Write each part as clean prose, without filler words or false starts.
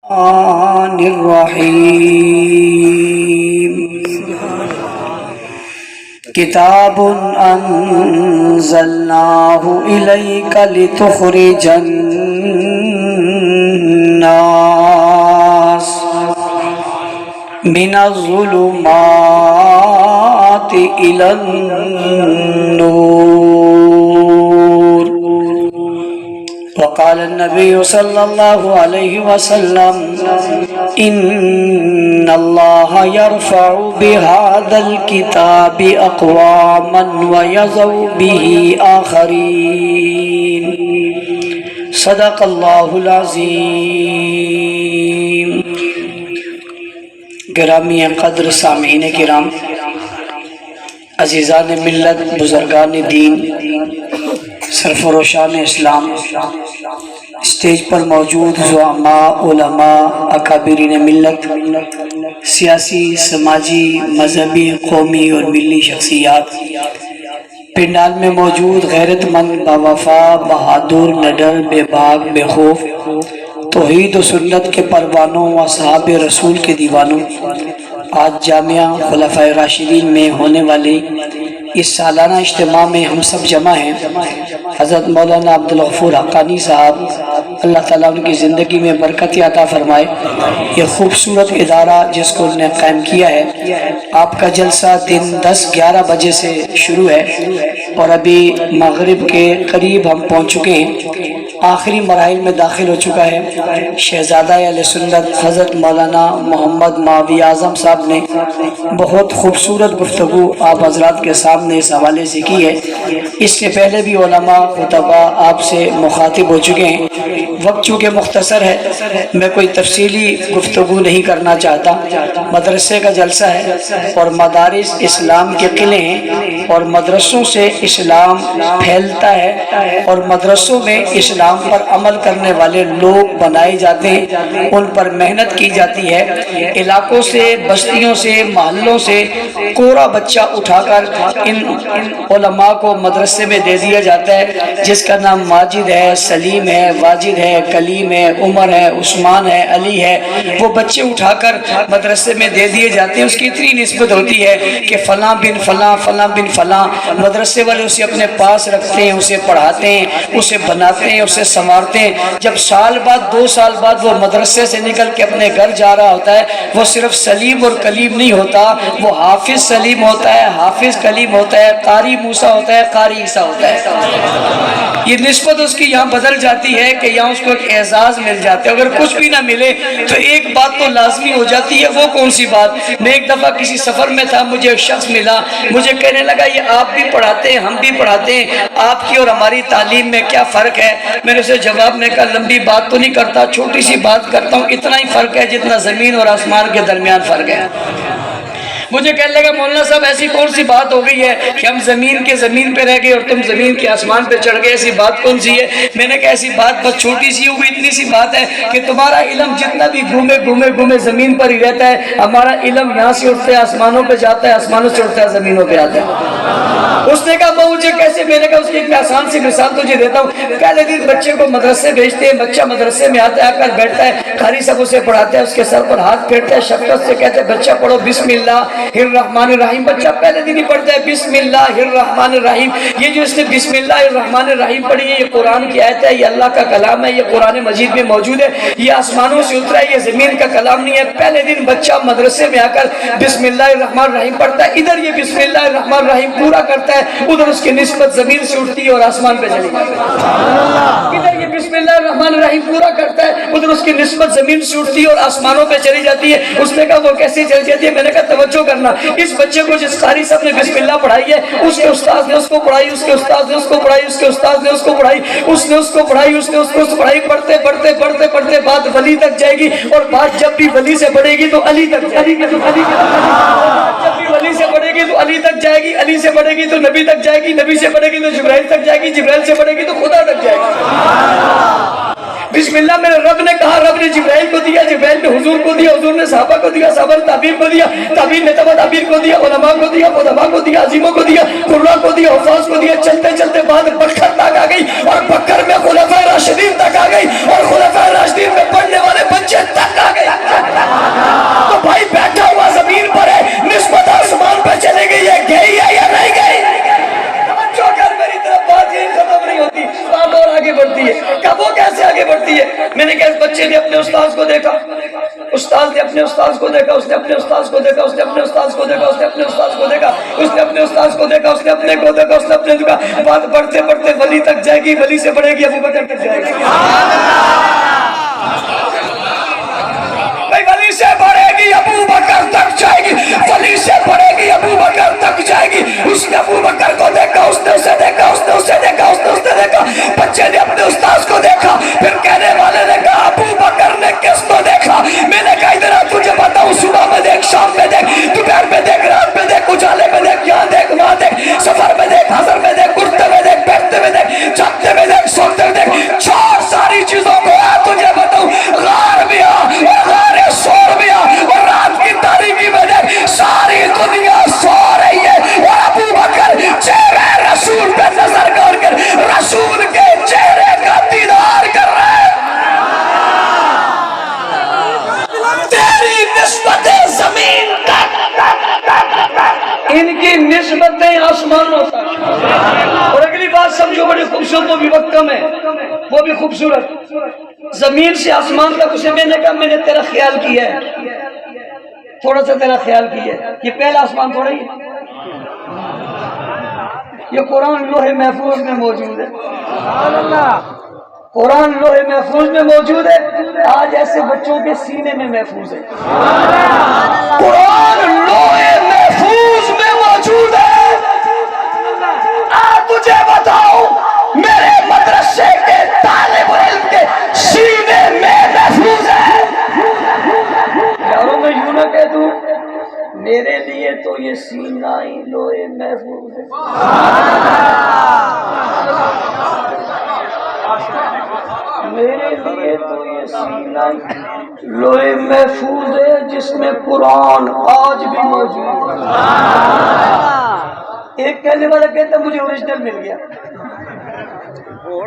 الرحمن الرحیم کتاب انزلناہ الیک لتخرج الناس من الظلمات الی النور وقال النبي صلى الله عليه وسلم إن الله يرفع بهذا الكتاب أقواما ويضع به آخرين صدق الله العظيم. گرامی قدر سامعین کرام، عزیزان ملت، بزرگان دین، سرفروشان اسلام، اسٹیج پر موجود زعماء، علماء، اکابرین ملت، سیاسی، سماجی، مذہبی، قومی اور ملی شخصیات، پنڈال میں موجود غیرت مند، باوفا، بہادر، نڈر، بے باک، بے خوف، توحید و سنت کے پروانوں، اصحاب رسول کے دیوانوں، آج جامعہ خلفائے راشدین میں ہونے والی اس سالانہ اجتماع میں ہم سب جمع ہیں. حضرت مولانا عبدالغفور حقانی صاحب، اللہ تعالیٰ ان کی زندگی میں برکت عطا فرمائے. یہ خوبصورت ادارہ جس کو انہوں نے قائم کیا ہے، آپ کا جلسہ دن 10-11 بجے سے شروع ہے اور ابھی مغرب کے قریب ہم پہنچ چکے ہیں، آخری مراحل میں داخل ہو چکا ہے. شہزادہ اہل سنت حضرت مولانا محمد ماوی اعظم صاحب نے بہت خوبصورت گفتگو آپ حضرات کے سامنے اس حوالے سے کی ہے. اس سے پہلے بھی علماء خطبہ آپ سے مخاطب ہو چکے ہیں. وقت چونکہ مختصر ہے، میں کوئی تفصیلی گفتگو نہیں کرنا چاہتا. مدرسے کا جلسہ ہے اور مدارس اسلام کے قلعے ہیں اور مدرسوں سے اسلام پھیلتا ہے اور مدرسوں میں اسلام پر عمل کرنے والے لوگ بنائے جاتے ہیں، ان پر محنت کی جاتی ہے. علاقوں سے، بستیوں سے، محلوں سے کوڑا بچہ اٹھا کر ان علماء کو مدرسے میں دے دیا جاتا ہے، جس کا نام ماجد ہے، سلیم ہے، واجد ہے، کلیم ہے، عمر ہے، عثمان ہے، علی ہے. وہ بچے اٹھا کر مدرسے میں دے دیے جاتے ہیں. اس کی اتنی نسبت ہوتی ہے کہ فلاں بن فلاں، فلاں بن فلاں. مدرسے والے اسے اپنے پاس رکھتے ہیں، اسے پڑھاتے ہیں، اسے بناتے ہیں، اسے سنوارتے ہیں. جب سال بعد، 2 سال بعد وہ مدرسے سے نکل کے اپنے گھر جا رہا ہوتا ہے، وہ صرف سلیم اور کلیم نہیں ہوتا، وہ حافظ سلیم ہوتا ہے، حافظ کلیم ہوتا ہے، قاری موسیٰ ہوتا ہے، قاری عیسیٰ ہوتا ہے. یہ نسبت اس کی یہاں بدل جاتی ہے کہ یہاں اس کو ایک اعزاز مل جاتا ہے. اگر کچھ بھی نہ ملے تو ایک بات تو لازمی ہو جاتی ہے. وہ کون سی بات؟ میں ایک دفعہ کسی سفر میں تھا، مجھے ایک شخص ملا، مجھے کہنے لگا یہ آپ بھی پڑھاتے ہیں، ہم بھی پڑھاتے ہیں، آپ کی اور ہماری تعلیم میں کیا فرق ہے؟ میں نے اسے جواب میں کہا لمبی بات تو نہیں کرتا، چھوٹی سی بات کرتا ہوں. اتنا ہی فرق ہے جتنا زمین اور آسمان کے درمیان فرق ہے. مجھے کہنے لگا مولانا صاحب ایسی کون سی بات ہو گئی ہے کہ ہم زمین کے زمین پہ رہ گئے اور تم زمین کے آسمان پہ چڑھ گئے؟ ایسی بات کون سی ہے؟ میں نے کہا ایسی بات بس چھوٹی سی ہوئی، اتنی سی بات ہے کہ تمہارا علم جتنا بھی گھومے زمین پر ہی رہتا ہے، ہمارا علم یہاں سے اٹھتا ہے آسمانوں پہ جاتا ہے، آسمانوں سے اٹھتا ہے زمینوں پہ آتا ہے. اس نے کہا مجھے کیسے؟ میں نے کہا اس کی ایک آسان سی مثال تجھے دیتا ہوں. پہلے دن بچے کو مدرسے بھیجتے ہیں، بچہ مدرسے میں آتا ہے، آ کر بیٹھتا ہے، قاری صاحب اسے پڑھاتے ہیں، اس کے سر پر ہاتھ پھیرتا ہے، شفقت سے کہتے ہیں بچہ پڑھو بسم اللہ الرحمن الرحیم. بچہ پہلے دن ہی پڑھتا ہے بسم اللہ الرحمن الرحیم. یہ جو اس نے بسم اللہ الرحمن الرحیم پڑھی ہے، یہ قرآن کی آیت ہے، یہ اللہ کا کلام ہے، یہ قرآن مجید میں موجود ہے، یہ آسمانوں سے اترا ہے، یہ زمین کا کلام نہیں ہے. پہلے دن بچہ مدرسے میں آ کر بسم اللہ الرحمن الرحیم پڑھتا ہے، ادھر یہ بسم اللہ الرحمن الرحیم پورا کرتا ہے، ادھر اس کی نسبت زمین سے اٹھتی ہے اور آسمان پہ چلی جاتی ہے. ادھر یہ بسم اللہ الرحمن الرحیم پورا کرتا ہے، ادھر اس کی نسبت زمین سے اٹھتی ہے اور آسمانوں پہ چلی جاتی ہے. اس نے کہا وہ کیسے چلی جاتی ہے؟ میں نے کہا توجہ کرنا، اس بچے کو جس قاری صاحب نے بسم اللہ پڑھائی ہے، اس کے استاد نے اس کو پڑھائی، اس کے استاد نے اس کو پڑھائی، اس کے استاد نے اس کو پڑھائی، اس نے اس کو پڑھائی، اس نے اس کو پڑھائی. پڑھتے پڑھتے پڑھتے پڑھتے بات ولی تک جائے گی اور بات جب بھی ولی سے بڑھے گی تو علی تک جائے گی. جب بھی ولی سے بڑھے گی تو علی تک جائے گی، علی سے بڑھے گی تو نبی تک جائے گی، نبی سے بڑھے گی تو جبرائیل تک جائے گی، جبرائیل سے بڑھے گی تو خدا تک جائے گی. بسم اللہ میرے رب نے کہا، رب نے جبرائیل کو دیا، جبرائیل نے حضور کو دیا، حضور نے صحابہ کو دیا، صحابہ نے تابعین کو دیا، تابعین نے تبع تابعین کو دیا، علماء کو دیا، علماء کو دیا، عظیموں کو دیا، قراء کو دیا، حفاظ کو دیا. چلتے چلتے بعد بکر تک آ گئی اور بکر میں خلفائے راشدین تک آ گئی اور خلفائے راشدین میں پڑھنے والے بچے تک آ میں نے کہا اس بچے نے اپنے استاذ کو دیکھا، استاذ نے اپنے استاذ کو دیکھا، اس نے اپنے استاذ کو دیکھا، اس نے اپنے استاذ کو دیکھا، اس نے اپنے استاذ کو دیکھا، اس نے اپنے استاذ کو دیکھا، اس نے اپنے کو دیکھا، اس نے اپنے دیکھا، بات بڑھتے بڑھتے ولی تک جائے گی، ولی سے بڑھے گی ابو بکر تک جائے گی، ولی سے بڑھے گی ابو بکر تک جائے گی، ولی سے بڑھے گی ابو بکر تک جائے گی۔ اس نے ابو بکر کو دیکھا، اس نے اسے دیکھا، اس نے اسے دیکھا، اس نے اسے دیکھا، بچے نے اپنے استاذ کو دیکھا، پھر کہنے والے نے کہا ابو بکر نے کس کو دیکھا؟ میں نے کہا ادھر تجھے بتاؤں، صبح میں دیکھ، شام میں دیکھ، دوپہر میں دیکھ، رات میں دیکھ، اجالے میں دیکھ، یہاں دیکھ، وہاں دیکھ، سفر میں دیکھ، حضر میں دیکھ، اٹھتے میں دیکھ، بیٹھتے میں دیکھ، جگتے میں دیکھ، سوتے میں دیکھ، چھوڑ ساری چیزوں کو، تجھے بتاؤں غار بھی آ اور غار سور بھی آ اور رات کی تاریکی میں دیکھ، ساری دنیا سو رہی ہے اور ابو بکر چہرے رسول پہ نظر کر رسول کے چہرے کا دیدار کر رہے ہیں۔ تیری نسبتیں زمین تک، ان کی نسبتیں آسمانوں تک۔ اور اگلی بات سمجھو، بڑی خوبصورت، وہ بھی وقت کم ہے، وہ بھی خوبصورت، زمین سے آسمان تک اسے میں نے کہا میں نے تیرا خیال کیا ہے، تھوڑا سا تیرا خیال کیا ہے، یہ پہلا آسمان تھوڑا ہی ہے، یہ قرآن لوح محفوظ میں موجود ہے، قرآن لوح محفوظ میں موجود ہے، آج ایسے بچوں کے سینے میں محفوظ ہے، قرآن لوح محفوظ میں موجود ہے۔ تجھے بتاؤ میرے مدرسے کے طالب علم کے سینے میں محفوظ ہے۔ یاروں میں یوں نہ کہہ دوں میرے لیے تو یہ سینہ ہی لوح محفوظ ہے، میرے لیے تو یہ سینہ لوح محفوظ ہے جس میں قرآن آج بھی موجود ہے۔ ایک کہنے والا کہتا مجھے اوریجنل مل گیا،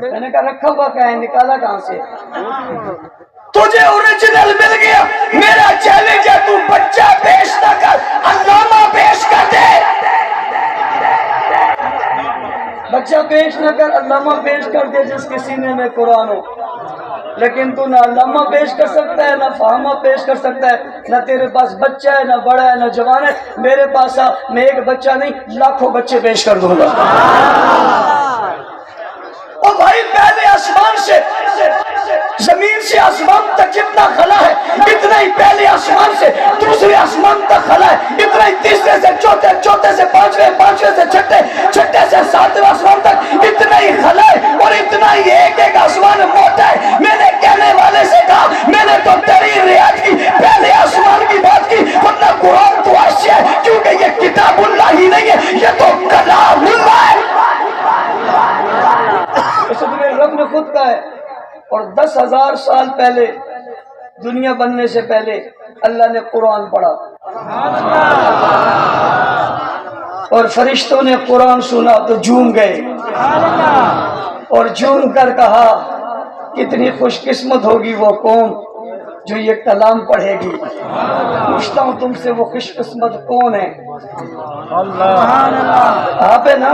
میں نے کہا رکھا ہوا کہاں ہے، نکالا کہاں سے؟ تجھے اوریجنل مل گیا، میرا چیلنج ہے تو بچہ پیش نہ کر، علامہ پیش کر دے، بچہ پیش نہ کر، علامہ پیش کر دے جس کے سینے میں قرآن ہو۔ لیکن تو نہ علامہ پیش کر سکتا ہے، نہ فہمہ پیش کر سکتا ہے، نہ تیرے پاس بچہ ہے، نہ بڑا ہے، نہ جوان ہے۔ میرے پاس آ، میں ایک بچہ نہیں لاکھوں بچے پیش کر دوں گا۔ اور بھائی پہلے آسمان سے زمین سے آسمان تک جتنا خلا ہے اتنا ہی پہلے آسمان سے دوسرے آسمان تک خلا ہے، اتنا ہی تیسرے سے چوتھے، چوتھے سے پانچویں، پانچویں سے چھٹے، چھٹے سے ساتویں آسمان تک اتنا ہی خلا ہے اور اتنا ہی ایک ایک آسمان موٹا ہے۔ میں نے کہنے والے سے کہا میں نے تو تیری رعایت کی پہلے آسمان کی بات کی، ورنہ قرآن تو عرش ہے کیونکہ یہ کتاب اللہ ہی نہیں ہے، یہ تو کلام اللہ ہے۔ اسے تمہیں رب نے خود کہا ہے، اور 10,000 سال پہلے دنیا بننے سے پہلے اللہ نے قرآن پڑھا اور فرشتوں نے قرآن سنا تو جھوم گئے اور جھوم کر کہا کتنی خوش قسمت ہوگی وہ قوم جو یہ کلام پڑھے گی۔ پوچھتا ہوں تم سے وہ خوش قسمت کون ہے؟ آپ ہے نا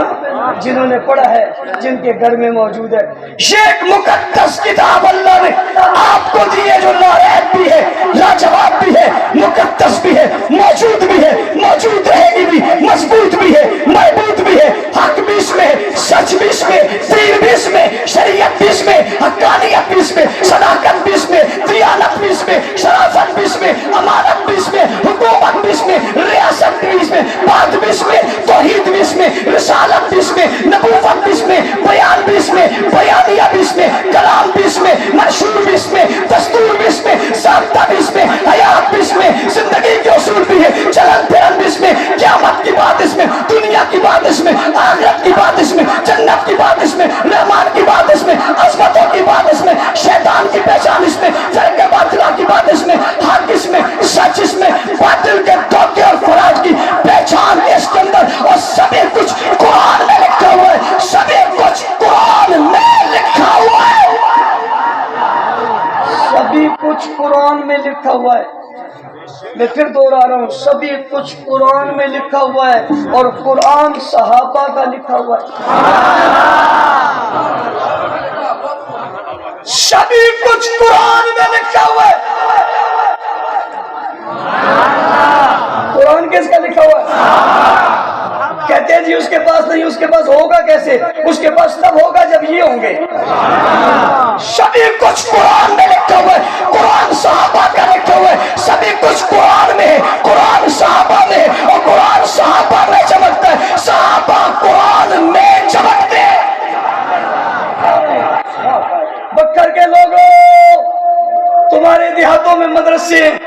جنہوں نے پڑھا ہے، جن کے گھر میں موجود ہے۔ یہ ایک مقدس کتاب اللہ نے آپ کو دی ہے جو لاریب بھی ہے، لاجواب بھی ہے، مقدس بھی ہے، موجود بھی ہے، موجود رہے گی بھی، مضبوط بھی ہے، مربوط بھی ہے، حق بھی اس میں، سچ بھی اس میں، دین بھی اس میں، شریعت بھی اس میں، حقانیت بھی اس میں، صداقت بھی اس میں، دیانت بھی اس میں، شرافت بھی اس میں، امانت بھی اس میں، حکومت بھی اس میں، ریاست بھی اس میں، بات بھی اس میں، توحید بھی اس میں، رسالت بھی اس میں، نبوت بھی اس میں، بیان بھی اس میں، بیانیہ بھی اس میں، کلام بھی اس میں، منشور بھی اس میں، دستور بھی اس میں، ضابطہ بھی اس میں، حیات بھی اس میں، زندگی کے اصول بھی ہے، چلن پھرن بھی اس میں، قیامت کی بات اس میں، دنیا کی بات اس میں، آخرت کی بات اس میں، جنت کی بات اس میں، رحمان کی بات اس میں، عظمتوں کی بات اس میں، شیطان کی پہچان اس میں، فرقہ باطلہ کی بات اس میں، حق اس میں، سچ اس میں، باطل کے دھوکے اور فراڈ کی پہچان اس کے اندر، اور سبھی کچھ قرآن میں لکھا ہوا ہے، سبھی کچھ قرآن میں لکھا ہوا ہے، سبھی کچھ قرآن میں لکھا ہوا ہے۔ میں پھر دوہرا رہا ہوں، سبھی کچھ قرآن میں لکھا ہوا ہے اور قرآن صحابہ کا لکھا ہوا ہے۔ سبھی کچھ قرآن میں لکھا ہوا ہے. قرآن کس کا لکھا ہوا ہے؟ کہتے ہیں جی اس کے پاس نہیں، اس کے پاس ہوگا کیسے؟ اس کے پاس تب ہوگا جب یہ ہوں گے. سبھی کچھ قرآن میں لکھا ہوا ہے. قرآن صحابہ کا لکھا ہوا ہے. سبھی کچھ قرآن میں ہے. قرآن صحابہ میں ہے اور قرآن صحابہ میں چمکتا ہے. صحابہ قرآن میں چمکتے ہیں. بکر کے لوگوں، تمہارے دیہاتوں میں مدرسے ہیں،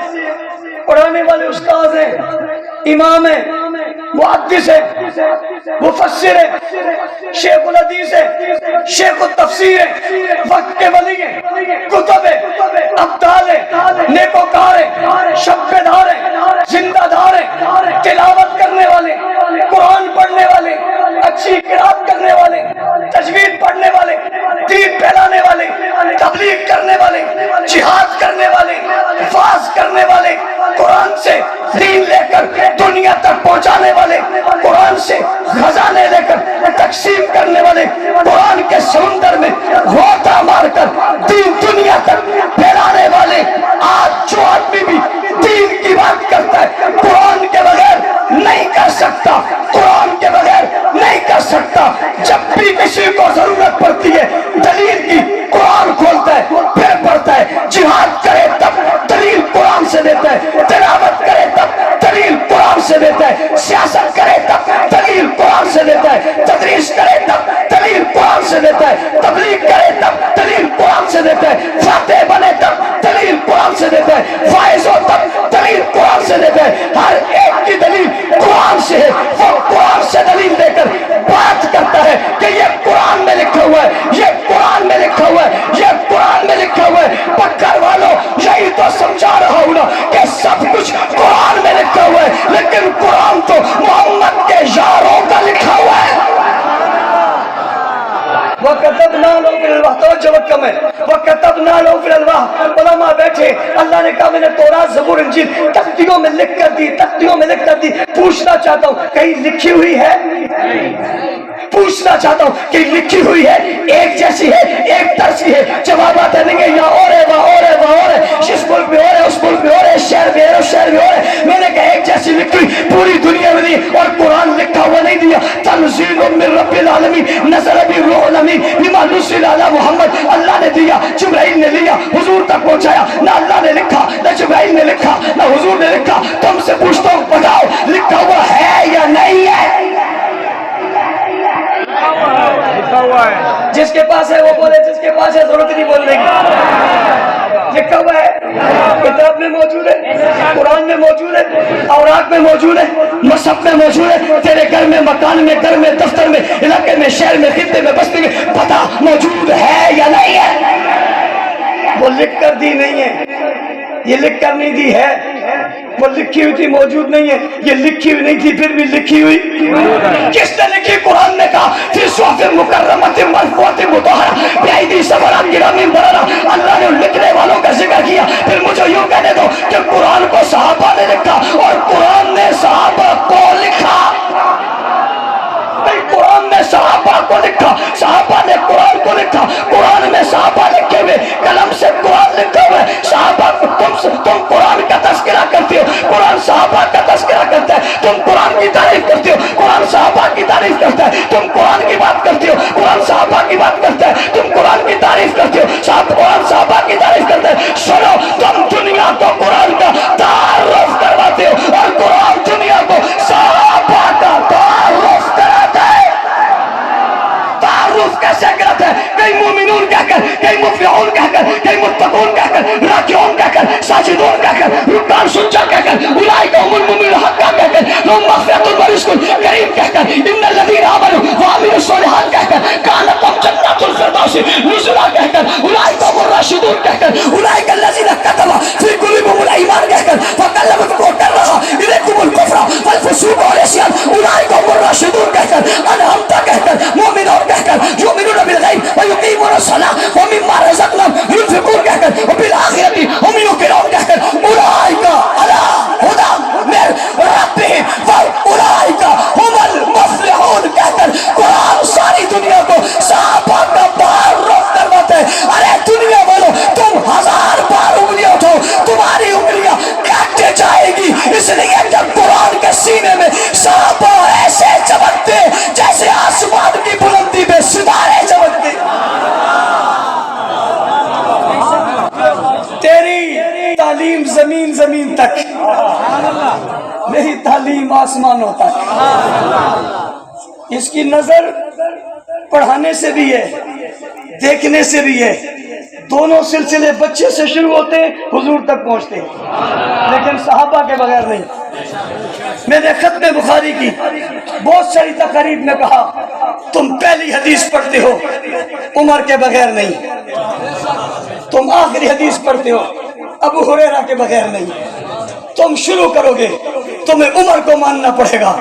پڑھانے والے استاد ہیں، امام ہیں، محدث ہے، مفسر ہے، شیخ الحدیث ہے، شیخ التفسیر ہے، وقت کے ولی ہیں، کتب ہے، ابدال ہے، نیکوکار ہے، شب دار ہے، زندہ دار ہے، تلاوت کرنے والے، قرآن پڑھنے والے، اچھی قرات کرنے والے، تجوید پڑھنے والے، دین پھیلانے والے، تبلیغ کرنے والے، جہاد کرنے والے، واعظ کرنے والے، قرآن سے دین لے کر دنیا تک پہنچانے والے، قرآن سے خزانے لے کر تقسیم کرنے والے، قرآن کے سمندر میں غوطہ مار کر دین دنیا تک پھیلانے والے. آج جو آدمی بھی دین کی بات کرتا ہے قرآن کے بغیر نہیں کر سکتا، قرآن کے بغیر نہیں کر سکتا. جب بھی کسی کو ضرورت پڑتی ہے دلیل کی، قرآن کھولتا ہے پھر پڑھتا ہے. جہاد کرے تب دلیل قرآن سے دیتا ہے، تلاوت کرے تب دلیل قرآن سے دیتا ہے، سیاست کرے تب دلیل قرآن سے دیتا ہے، تدریس کرے تب دلیل قرآن سے دیتا ہے، تبلیغ کرے تب دلیل قرآن سے دیتا ہے، فاتح بنے تب دلیل قرآن سے دیتا ہے، فائز ہو تب دلیل قرآن سے دیتا ہے. ہر ایک کی دلیل قرآن سے ہے. وہ قرآن سے دلیل دے کر بات کرتا ہے کہ یہ قرآن میں لکھا ہوا ہے، یہ قرآن میں لکھا ہوا ہے، یہ قرآن میں لکھا ہوا ہے. پکڑ والوں، یہی تو سمجھا رہا ہوں نا کہ سب کچھ قرآن میں لکھا ہوا ہے، لیکن قرآن تو محمد کے یاروں کا لکھا ہوا ہے. وَكَتَبْنَا لَهُ فِي الْأَلْوَاحِ، توجہ وقت کم ہے. وَكَتَبْنَا لَهُ فِي الْأَلْوَاحِ، علماء بیٹھے، اللہ نے کہا میں نے تورات زبور انجیل تختیوں میں لکھ کر دی، تختیوں میں لکھ کر دی. پوچھنا چاہتا ہوں کہیں لکھی ہوئی ہے؟ پوچھنا چاہتا ہوں کہ لکھی ہوئی ہے؟ ایک جیسی ہے، ایک طرز ہے؟ جوابات نہیں ہے، یہاں اور ہے، وہاں اور ہے، وہاں اور ہے، اس ملک میں اور ہے، اس ملک میں اور ہے، اس شہر میں ہے، اس شہر میں اور ہے. میں نے کہا ایک جیسی لکھی ہوئی پوری دنیا میں نہیں، اور قرآن لکھا ہوا نہیں دیا. تنزیل من رب العالمین نزل به الروح الامین بما نزل علی محمد. اللہ نے دیا، جبرائیل نے لیا، حضور تک پہنچایا. نہ اللہ نے لکھا، نہ جبرائیل نے لکھا، نہ حضور نے لکھا. تم سے پوچھتا ہوں بتاؤ لکھا ہوا ہے یا نہیں ہے؟ جس کے پاس ہے وہ بولے، جس کے پاس ہے ضرورت نہیں بولنے کی. لکھا ہوا ہے، کتاب میں موجود ہے، قرآن میں موجود ہے، اوراق میں موجود ہے، مصحف میں موجود ہے. تیرے گھر میں، مکان میں، گھر میں، دفتر میں، علاقے میں، شہر میں، خطے میں، بستی میں پتہ موجود ہے یا نہیں ہے؟ وہ لکھ کر دی نہیں ہے، یہ لکھ کر نہیں دی ہے. وہ لکھی ہوئی تھی موجود نہیں ہے، یہ لکھی ہوئی نہیں تھی پھر بھی لکھی ہوئی. کس نے لکھی؟ قرآن نے کہا فی صحف مکرمۃ مرفوعۃ مطہرہ بأیدی سفرہ کرام بررہ. اللہ نے لکھنے والوں کا ذکر کیا. پھر مجھے یوں کہنے دو کہ قرآن کو صحابہ نے لکھا اور قرآن نے صحابہ کو لکھا. قرآن نے صحابہ کو لکھا، صحابہ نے قرآن کو لکھا. قرآن میں صحابہ لکھے ہوئے، قلم سے قرآن لکھا ہوا ہے. صحابہ تم قرآن کا تذکرہ کرتے ہو، قرآن صحابہ کا تذکرہ کرتا ہے. تم قرآن کی تعریف کرتے ہو، قرآن صحابہ کی تعریف کرتا ہے. تم قرآن کی بات کرتے ہو، قرآن صحابہ کی بات کرتا ہے. تم قرآن کی تعریف کرتے ہو، قرآن صحابہ کی تعریف کرتا ہے. سنو، تم دنیا کو قرآن کا تعارف کرواتے ہو اور قرآن دنیا کو صحابہ کا تعارف کراتا ہے. تعارف کیسے کرتا ہے؟ کئی مومنون کہہ کر، کئی مفلحون کہہ کر، کئی متقون کہہ کر، راکعون کہہ کر، ساجدون کہہ کر، رکعان سجدہ کہہ کر، اولئک هم المؤمنون حقا کہہ کر، لهم مغفرۃ ورزق کریم کہہ کر، ان الذین آمنوا وعملوا الصالحات کہہ کر، کانت لهم جنات الفردوس نزلا کہہ کر، اولئک هم الراشدون کہہ کر، اولئک الذین كتب في قلوبهم الایمان کہہ کر، فکلمتهم وکرها الیکم الکفر والفسوق والعصیان، اولئک هم الراشدون کہہ کر، انعمت کہہ کر، مومنون کہہ کر، یؤمنون بالغیب ویقیمون الصلاة ومما رزقناهم ينفقون کہہ کر، وبالآخرة هم یوقنون کہہ کر، اولئک علی ھدی من ربهم واولئک هم المفلحون کہہ کر قرآن ساری دنیا کو صحابہ کا تعارف کرواتے ہیں. ارے دنیا قائم آسمان ہوتا ہے۔ اس کی نظر پڑھانے سے بھی ہے، دیکھنے سے بھی ہے، دونوں سلسلے بچے سے شروع ہوتے ہیں حضور تک پہنچتے ہیں، لیکن صحابہ کے بغیر نہیں۔ میں نے ختم بخاری کی بہت ساری تقریب میں کہا تم پہلی حدیث پڑھتے ہو عمر کے بغیر نہیں، تم آخری حدیث پڑھتے ہو ابو ہریرہ کے بغیر نہیں، تم شروع کرو گے تمہیں عمر کو ماننا پڑے گا،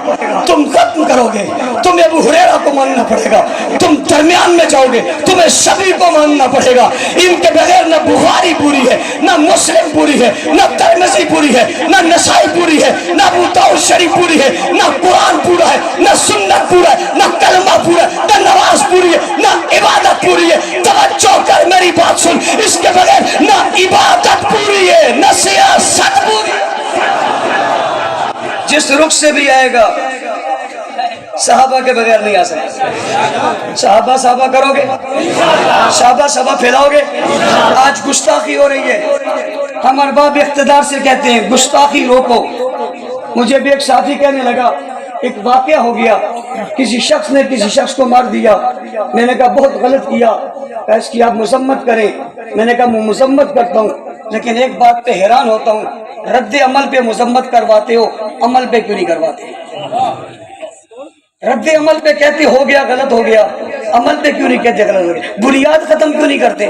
تم ختم کرو گے تمہیں ابو ہریرہ کو ماننا پڑے گا، تم درمیان میں جاؤ گے تمہیں سبھی کو ماننا پڑے گا۔ ان کے بغیر نہ بخاری پوری ہے، نہ مسلم پوری ہے، نہ ترمذی پوری ہے، نہ نسائی پوری ہے، نہ ابو داؤد شریف پوری ہے، نہ قرآن پورا ہے، نہ سنت پورا ہے، نہ کلمہ پورا ہے، نہ نماز پوری ہے، نہ عبادت پوری ہے۔ توجہ کر میری بات سن، اس کے بغیر نہ عبادت پوری ہے نہ سیاست پوری ہے۔ جس رخ سے بھی آئے گا صحابہ کے بغیر نہیں آ سکتا۔ صحابہ کرو گے، صحابہ پھیلاؤ گے۔ آج گستاخی ہو رہی ہے، ہم ارباب اقتدار سے کہتے ہیں گستاخی روکو۔ مجھے بھی ایک ساتھی کہنے لگا ایک واقعہ ہو گیا، کسی شخص نے کسی شخص کو مار دیا، میں نے کہا بہت غلط کیا، اس کی آپ مذمت کریں۔ میں نے کہا میں مذمت کرتا ہوں، لیکن ایک بات پہ حیران ہوتا ہوں، رد عمل پہ مذمت کرواتے ہو، عمل پہ کیوں نہیں کرواتے؟ رد عمل پہ کہتے ہو گیا غلط ہو گیا، عمل پہ کیوں نہیں کہتے غلط ہو گیا؟ بنیاد ختم کیوں نہیں کرتے؟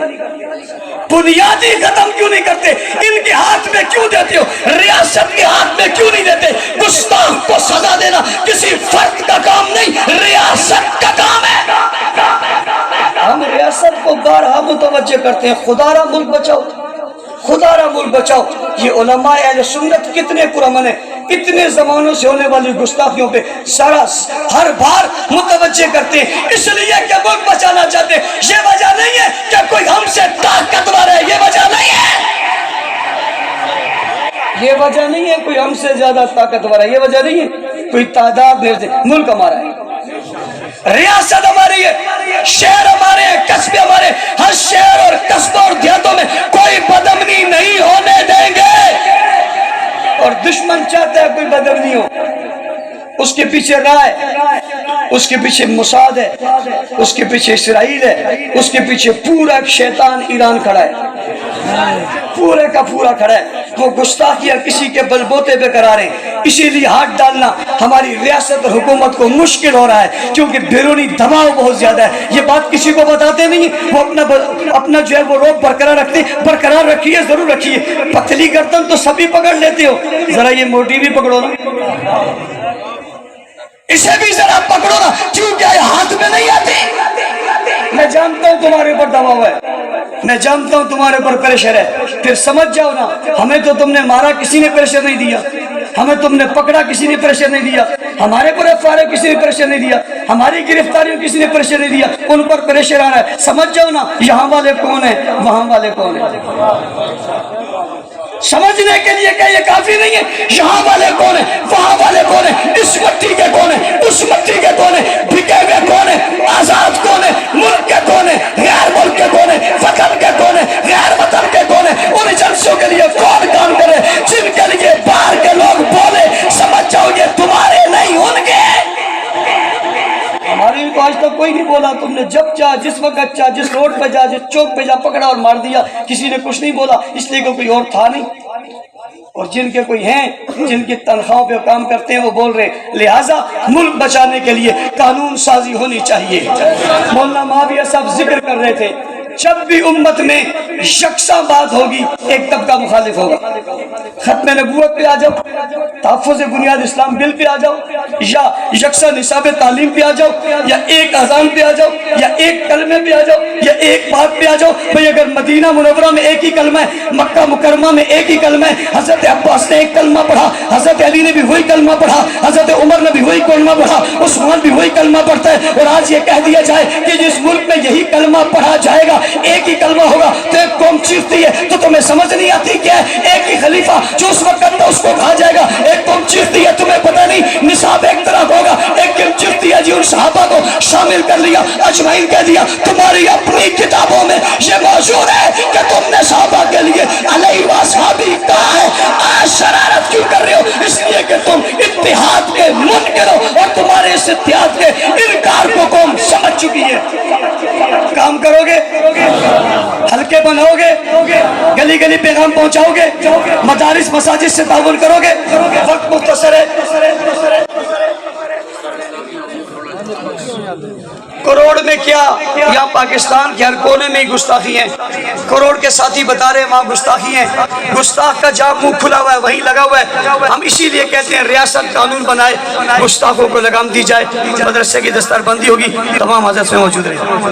بنیاد ہی ختم کیوں نہیں کرتے؟ ان کے ہاتھ میں کیوں دیتے ہو؟ ریاست کے ہاتھ میں کیوں نہیں دیتے؟ گستاخ کو سزا دینا کسی فرد کا کام نہیں، ریاست کا کام ہے۔ ہم ریاست کو بارہا متوجہ کرتے ہیں، خدا را ملک بچاؤ، خدا را ملک بچاؤ۔ یہ علماء اہل سنت کتنے پرامن ہیں، اتنے زمانوں سے ہونے والی گستاخیوں پہ ہر بار متوجہ کرتے ہیں، اس لیے کہ ملک بچانا چاہتے ہیں۔ یہ وجہ نہیں ہے کہ کوئی ہم سے طاقتور ہے، یہ وجہ نہیں ہے، یہ وجہ نہیں ہے کوئی ہم سے زیادہ طاقتور ہے، یہ وجہ نہیں ہے کوئی تعداد میں سے۔ ملک ہمارا ہے، ریاست ہماری ہے، شہر ہمارے ہیں، قصبے ہمارے، ہر شہر اور قصبوں اور دیہاتوں میں کوئی بدامنی نہیں ہونے دیں گے۔ اور دشمن چاہتا ہے کوئی بدامنی ہو، اس کے پیچھے رائے، اس کے پیچھے موساد ہے، اس کے پیچھے اسرائیل ہے، اس کے پیچھے پورا شیطان ایران کھڑا ہے، پورے کا پورا کھڑا ہے۔ وہ گستاخیاں کسی کے بلبوتے پہ کرا رہے ہیں، اسی لیے ہاتھ ڈالنا ہماری ریاست اور حکومت کو مشکل ہو رہا ہے، کیونکہ بیرونی دباؤ بہت زیادہ ہے۔ یہ بات کسی کو بتاتے نہیں، وہ اپنا جو ہے وہ روپ برقرار رکھتے، برقرار رکھیے، ضرور رکھیے۔ پتلی گردن تو سبھی پکڑ لیتے ہو، ذرا یہ موٹی بھی پکڑو نا، اسے بھی ذرا پکڑو نا، کیونکہ یہ ہاتھ میں نہیں آتی۔ میں جانتا ہوں تمہارے اوپر دباؤ ہے، میں جانتا ہوں تمہارے اوپر پریشر ہے، پھر سمجھ جاؤ نا، ہمیں تو تم نے مارا کسی نے پریشر نہیں دیا، ہمیں تم نے پکڑا کسی نے پریشر نہیں دیا، ہمارے پر FIR کسی نے پریشر نہیں دیا، ہماری گرفتاریوں کسی نے پریشر نہیں دیا، ان پر پریشر آ رہا ہے۔ سمجھ جاؤ نا یہاں والے کون ہیں، وہاں والے کون ہیں۔ سمجھنے کے لیے کہ یہ کافی نہیں ہے، یہاں والے کون ہیں، وہاں والے کون ہیں، اس مٹی کے کون ہیں، اس مٹی کے کون ہیں، بکے ہوئے کون ہیں، آزاد کون ہیں، ملک کے کون ہیں، غیر ملک کے کون ہیں، وطن کے کون ہیں، غیر وطن کے کون ہیں، ان ایجنسیوں کے لیے کون کام کرے، جن کے لیے باہر کے لوگ بولے، سمجھ جاؤ یہ تمہارے نہیں ان کے۔ ہمارے بھی تو آج تک کوئی نہیں بولا، تم نے جب چاہ، جس وقت چاہ، جس روڈ پہ جا، جس چوک پہ جا، پکڑا اور مار دیا، کسی نے کچھ نہیں بولا، اس لیے کہ کوئی اور تھا نہیں۔ اور جن کے کوئی ہیں، جن کی تنخواہوں پہ کام کرتے ہیں، وہ بول رہے، لہٰذا ملک بچانے کے لیے قانون سازی ہونی چاہیے۔ مولانا معاویہ صاحب ذکر کر رہے تھے، جب بھی امت میں یکساں بات ہوگی ایک طبقہ مخالف ہوگا۔ ختم نبوت پہ آ جاؤ، تحفظ بنیاد اسلام بل پہ آ جاؤ، یا یکساں نصاب تعلیم پہ آ جاؤ، یا ایک اذان پہ آ جاؤ، یا ایک کلمے پہ آ جاؤ، یا ایک بات پہ آ جاؤ۔ بھئی اگر مدینہ منورہ میں ایک ہی کلمہ ہے، مکہ مکرمہ میں ایک ہی کلمہ ہے، حضرت عباس نے ایک کلمہ پڑھا، حضرت علی نے بھی وہی کلمہ پڑھا، حضرت عمر نے بھی وہی کلمہ پڑھا، عثمان بھی وہی کلمہ پڑھتا ہے، اور آج یہ کہہ دیا جائے کہ جس ملک میں یہی کلمہ پڑھا جائے گا ایک ہی کلمہ ہوگا تو ایک قوم چیختی ہے تو تمہیں سمجھ نہیں آتی کیا ہے؟ ایک ہی خلیفہ جو اس وقت کرتا اس کو کہا جائے گا ایک قوم چیختی ہے تمہیں پتہ نہیں نصاب ایک طرح ہوگا ایک قوم چیختی ہے جی ان صحابہ کو شامل کر لیا اجمعین کہہ دیا تمہاری اپنی کتابوں میں یہ موجود ہے کہ تم نے صحابہ کے لیے علیہ وصحابی کہا ہے آج شرارت کیوں کر رہے ہو اس لیے کہ تم اتحاد کے منکر ہو اور تمہارے اس اتحاد کے انکار کو قوم سمجھ چکی ہے کام کرو گے ہلکے بناؤ گے گلی گلی پیغام پہنچاؤ گے مدارس مساجد سے تعاون کرو گے وقت مختصر ہے کروڑ میں کیا یہاں پاکستان کے ہر کونے میں ہی گستاخی ہیں کروڑ کے ساتھی بتا رہے ہیں وہاں گستاخی ہیں گستاخ کا جہاں منہ کھلا ہوا ہے وہیں لگا ہوا ہے ہم اسی لیے کہتے ہیں ریاست قانون بنائے گستاخوں کو لگام دی جائے مدرسے کی دستار بندی ہوگی تمام حضرت میں موجود رہے